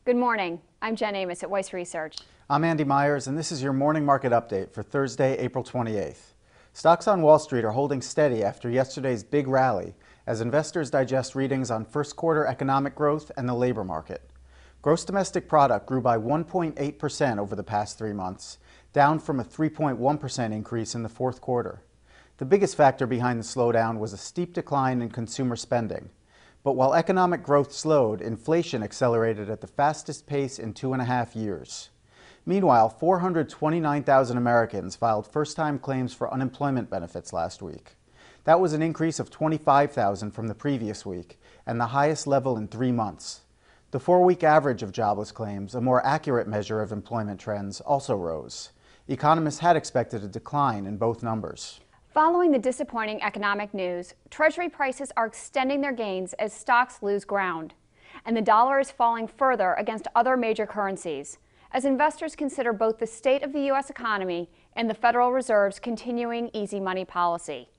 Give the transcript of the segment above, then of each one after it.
Good morning. I'm Jen Amos at Weiss Research. I'm Andy Myers, and this is your morning market update for Thursday, April 28th. Stocks on Wall Street are holding steady after yesterday's big rally as investors digest readings on first quarter economic growth and the labor market. Gross domestic product grew by 1.8% over the past 3 months, down from a 3.1% increase in the fourth quarter. The biggest factor behind the slowdown was a steep decline in consumer spending. But while economic growth slowed, inflation accelerated at the fastest pace in 2.5 years. Meanwhile, 429,000 Americans filed first-time claims for unemployment benefits last week. That was an increase of 25,000 from the previous week, and the highest level in 3 months. The 4-week average of jobless claims, a more accurate measure of employment trends, also rose. Economists had expected a decline in both numbers. Following the disappointing economic news, Treasury prices are extending their gains as stocks lose ground. And the dollar is falling further against other major currencies, as investors consider both the state of the U.S. economy and the Federal Reserve's continuing easy money policy.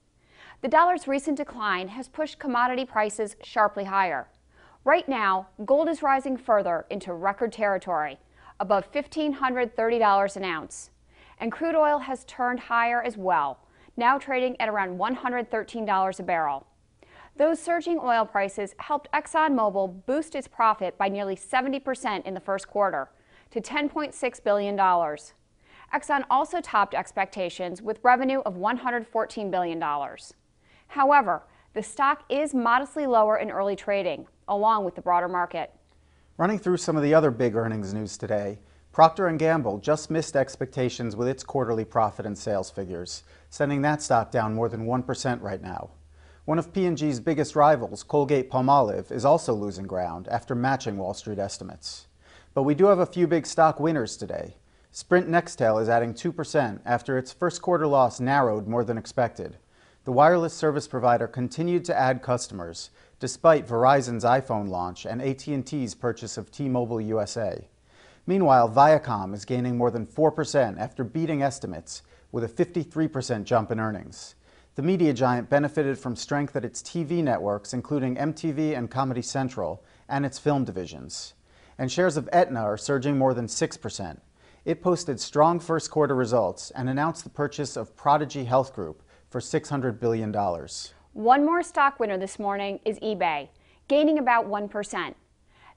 The dollar's recent decline has pushed commodity prices sharply higher. Right now, gold is rising further into record territory, above $1,530 an ounce. And crude oil has turned higher as well, now trading at around $113 a barrel. Those surging oil prices helped Exxon Mobil boost its profit by nearly 70% in the first quarter, to $10.6 billion. Exxon also topped expectations with revenue of $114 billion. However, the stock is modestly lower in early trading, along with the broader market. Running through some of the other big earnings news today, Procter & Gamble just missed expectations with its quarterly profit and sales figures, sending that stock down more than 1% right now. One of P&G's biggest rivals, Colgate-Palmolive, is also losing ground after matching Wall Street estimates. But we do have a few big stock winners today. Sprint Nextel is adding 2% after its first quarter loss narrowed more than expected. The wireless service provider continued to add customers, despite Verizon's iPhone launch and AT&T's purchase of T-Mobile USA. Meanwhile, Viacom is gaining more than 4% after beating estimates, with a 53% jump in earnings. The media giant benefited from strength at its TV networks, including MTV and Comedy Central, and its film divisions. And shares of Aetna are surging more than 6%. It posted strong first quarter results and announced the purchase of Prodigy Health Group for $600 billion. One more stock winner this morning is eBay, gaining about 1%.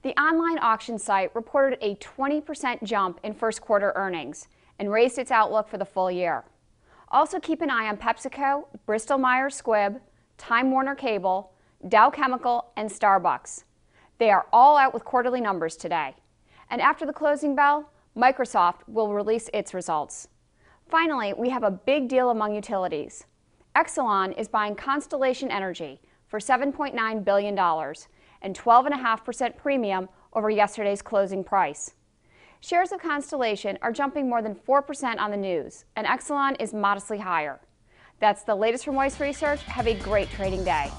The online auction site reported a 20% jump in first quarter earnings and raised its outlook for the full year. Also keep an eye on PepsiCo, Bristol-Myers Squibb, Time Warner Cable, Dow Chemical, and Starbucks. They are all out with quarterly numbers today. And after the closing bell, Microsoft will release its results. Finally, we have a big deal among utilities. Exxon is buying Constellation Energy for $7.9 billion and 12.5% premium over yesterday's closing price. Shares of Constellation are jumping more than 4% on the news, and Exxon is modestly higher. That's the latest from Weiss Research. Have a great trading day.